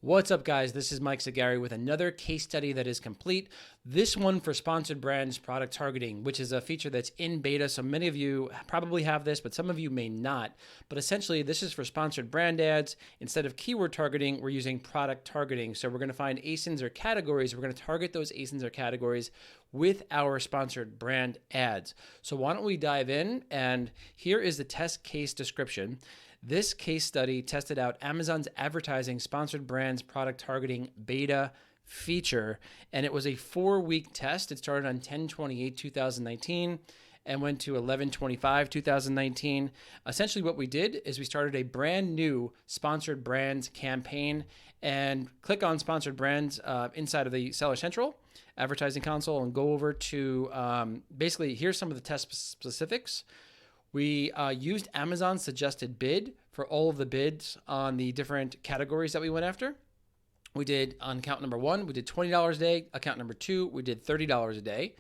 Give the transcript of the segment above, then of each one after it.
What's up, guys? This is Mike Zagari with another case study that is complete. This one for sponsored brands product targeting, which is a feature that's in beta. So many of you probably have this, but some of you may not. But essentially, this is for sponsored brand ads. Instead of keyword targeting, we're using product targeting. So we're going to find ASINs or categories. We're going to target those ASINs or categories with our sponsored brand ads. So why don't we dive in? And here is the test case description. This case study tested out Amazon's advertising sponsored brands product targeting beta feature, and it was a 4-week test. It started on 10/28/2019 and went to 11/25/2019. Essentially what we did is we started a brand new sponsored brands campaign, and click on sponsored brands inside of the Seller Central advertising console and go over to basically here's some of the test specifics. We used Amazon's suggested bid for all of the bids on the different categories that we went after. We did on account number 1, we did $20 a day. Account number 2, we did $30 a day.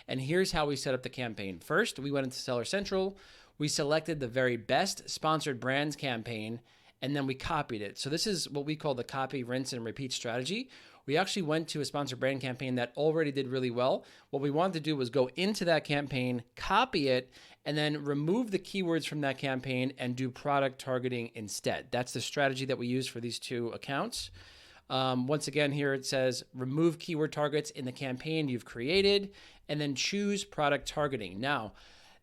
And here's how we set up the campaign. First, we went into Seller Central. We selected the very best sponsored brands campaign, and then we copied it. So this is what we call the copy, rinse, and repeat strategy. We actually went to a sponsored brand campaign that already did really well. What we wanted to do was go into that campaign, copy it, and then remove the keywords from that campaign and do product targeting instead. That's the strategy that we use for these two accounts. Once again, here it says remove keyword targets in the campaign you've created, and then choose product targeting. Now,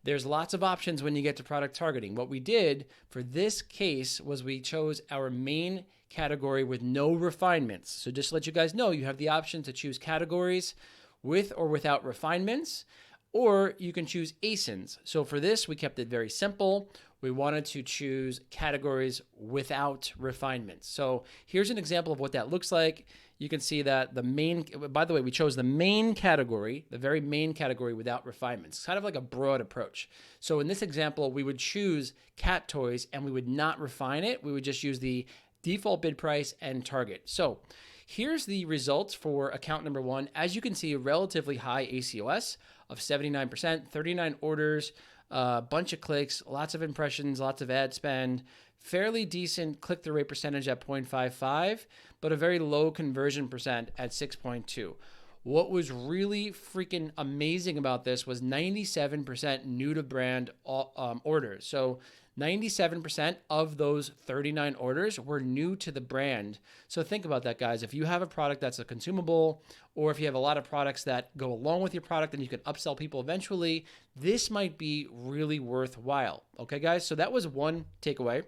there's lots of options when you get to product targeting. What we did for this case was we chose our main category with no refinements. So just to let you guys know, you have the option to choose categories with or without refinements, or you can choose ASINs. So for this, we kept it very simple. We wanted to choose categories without refinements. So here's an example of what that looks like. You can see that the main, by the way, we chose the main category, the very main category without refinements. It's kind of like a broad approach. So in this example, we would choose cat toys and we would not refine it. We would just use the default bid price and target. So here's the results for account number 1. As you can see, a relatively high ACOS of 79%, 39 orders, a bunch of clicks, lots of impressions, lots of ad spend, fairly decent click-through rate percentage at 0.55, but a very low conversion percent at 6.2. What was really freaking amazing about this was 97% new to brand orders. So 97% of those 39 orders were new to the brand. So think about that, guys. If you have a product that's a consumable, or if you have a lot of products that go along with your product and you can upsell people eventually, this might be really worthwhile. Okay, guys? So that was one takeaway.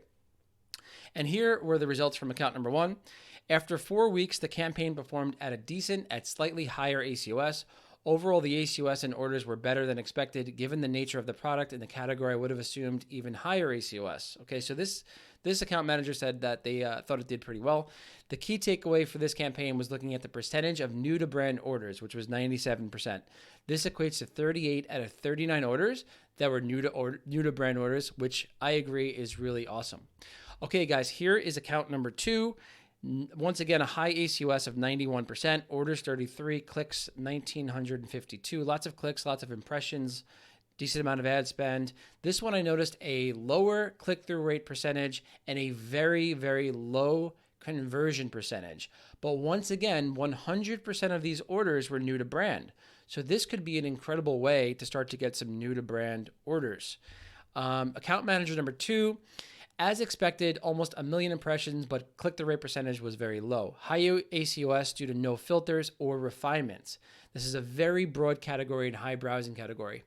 And here were the results from account number 1. After 4 weeks, the campaign performed at slightly higher ACOS. Overall, the ACOS and orders were better than expected. Given the nature of the product and the category, I would have assumed even higher ACOS. Okay, so this account manager said that they thought it did pretty well. The key takeaway for this campaign was looking at the percentage of new to brand orders, which was 97%. This equates to 38 out of 39 orders that were new to brand orders, which I agree is really awesome. Okay, guys, here is account number 2. Once again, a high ACOS of 91%, orders 33, clicks 1,952. Lots of clicks, lots of impressions, decent amount of ad spend. This one I noticed a lower click-through rate percentage and a very, very low conversion percentage. But once again, 100% of these orders were new to brand. So this could be an incredible way to start to get some new to brand orders. Account manager number 2. As expected, almost 1 million impressions, but click-through rate percentage was very low. High ACOS due to no filters or refinements. This is a very broad category and high browsing category.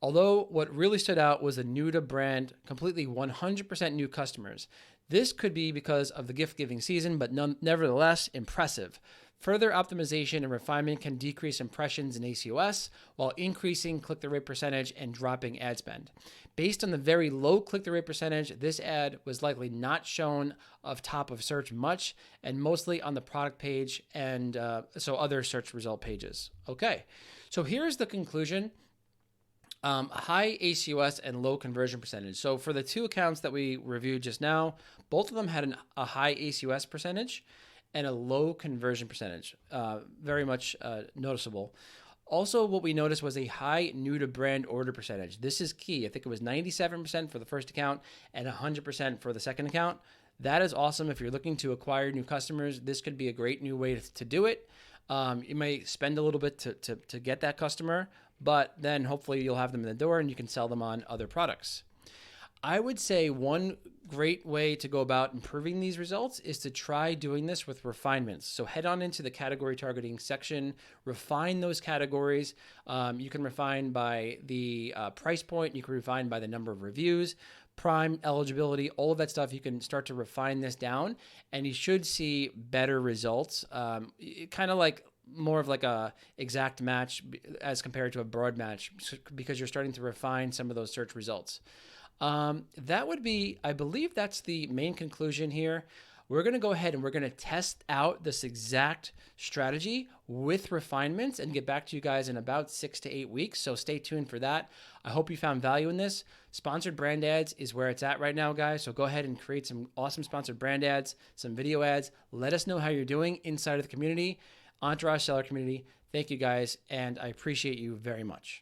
Although what really stood out was the new to brand, completely 100% new customers. This could be because of the gift-giving season, but nevertheless impressive. Further optimization and refinement can decrease impressions in ACOS while increasing click-through rate percentage and dropping ad spend. Based on the very low click-through rate percentage, this ad was likely not shown of top of search much and mostly on the product page and so other search result pages. Okay, so here's the conclusion. High ACOS and low conversion percentage. So for the two accounts that we reviewed just now, both of them had a high ACOS percentage and a low conversion percentage, very much noticeable. Also, what we noticed was a high new to brand order percentage. This is key. I think it was 97% for the first account and 100% for the second account. That is awesome. If you're looking to acquire new customers, this could be a great new way to do it. You may spend a little bit to get that customer, but then hopefully you'll have them in the door and you can sell them on other products. I would say one great way to go about improving these results is to try doing this with refinements. So head on into the category targeting section, refine those categories. You can refine by the price point, you can refine by the number of reviews, prime eligibility, all of that stuff. You can start to refine this down and you should see better results. Kind of like more of like a exact match as compared to a broad match, because you're starting to refine some of those search results. That would be, I believe that's the main conclusion here. We're going to go ahead and we're going to test out this exact strategy with refinements and get back to you guys in about 6 to 8 weeks. So stay tuned for that. I hope you found value in this. Sponsored brand ads is where it's at right now, guys. So go ahead and create some awesome sponsored brand ads, some video ads. Let us know how you're doing inside of the community, Entourage Seller community. Thank you guys, and I appreciate you very much.